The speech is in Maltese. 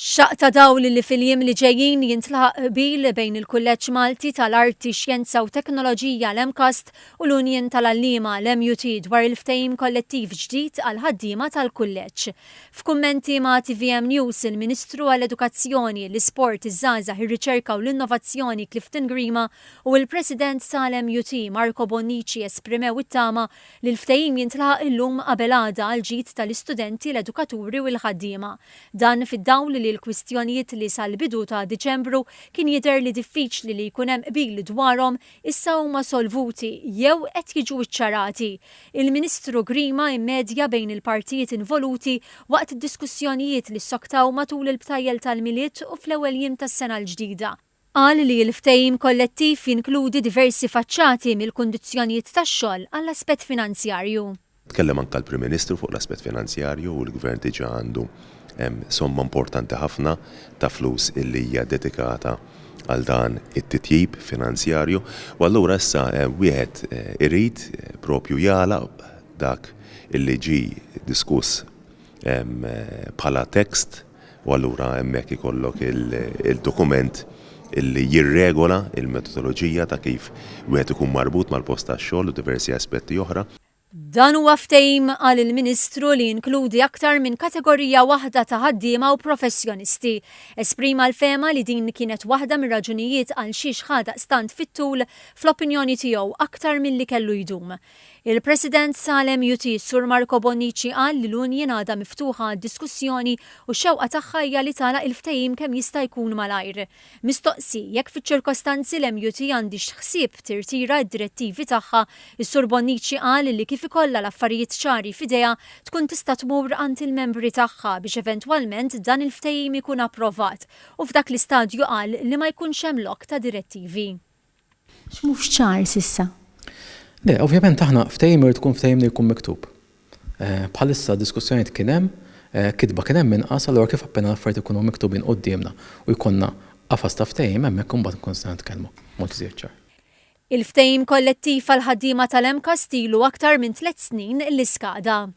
Xaq ta' dawl li fil-jiem li ġejjin jintlaħaq qbil bejn il-Kulleġġ Malti tal-Arti, Xjenza u Teknoloġija l-MCAST u l-Unjen tal-Għalliema l-MUT dwar il-ftehim kollettiv ġdid għal ħaddiema tal-kulleġġ. F'kummenti ma' TVM News il-Ministru għall-Edukazzjoni, l-Isport, iż-Żgħażagħ, ir-Riċerka u l-Innovazzjoni Clifton Grima u l-President tal-MUT Marco Bonnici esprimew it-tama li l-ftehim jintlaħaq illum qabel għada għal ġid tal-istudenti, l-edukaturi u l-ħaddiema. Dan fid-dawl li l-kwistjonijiet li sal-bidu ta' Diċembru kien jidher li diffiċli li jkun hemm qbil dwarhom issa huma solvuti jew qed jiġu iċċarati. Il-Ministru Grima immedja bejn il-partijiet involuti waqt id-diskussjonijiet li ssoktaw matul il-btajjel tal-miliet u fl-ewwel jiem tas-sena l-ġdida. Qal li l-ftehim kollettiv jinkludi diversi faċċati mill-kundizzjonijiet tax-xogħol għall-aspett finanzjarju. Tkellem anke l-Prim Ministru fuq l-aspett finanzjarju u l-Gvern diġà għandu somma importanti ħafna ta' flus illi hija dedikata għal dan it-titjib finanzjarju u allura issa wieħed irid propju jagħlaq dak illi ġi diskuss bħala tekst u allura hemmhekk ikollok il-dokument illi jirregola il-metodoloġija ta' kif wieħed ikun marbut mal-post tax-xogħol u diversi aspetti oħra. Dan huwa ftehim qal il-Ministru li jinkludi aktar minn kategorija waħda ta' ħaddiema u professjonisti. Esprima l-fema li din kienet waħda mir-raġunijiet għal xiex ħadaq stand fit-tul fl-opinjoni tiegħu aktar milli kellu jdum. Il-President tal-MUT Sur Marco Bonnici qal li l-Unjen għadha miftuħa diskussjoni u x-xewqa tagħha hija li tagħlaq il-ftehim kemm jista' jkun malajr. Mistoqsi jekk fiċ-ċirkostanzi l-MUT għandix ħsieb tirtira d-direttivi tagħha, is-Sur Bonnici qal li kif ikollha l-affarijiet ċari f'idejha tkun tista' tmur għand il-membri tagħha biex eventwalment dan il-ftehim ikun approvat u f'dak l-istadju qal li ma jkunx hemm lok ta' direttivi. X'mhux ċar s'issa? Le, ovvjament aħna ftehim irid tkun ftehim li jkun miktub. Bħalissa diskussjonijiet kien hemm, kitba kien hemm inqas, allura kif appena l-affarijiet ikunu miktubin qudiemna u jkollna qafas ta' ftehim hemmhekk imbagħad nkun se nitkellmu mod iżjed ċar. Il-ftehim kollettiv għal ħaddiema tal-MCAST ilu aktar minn 3 snin l-iskada.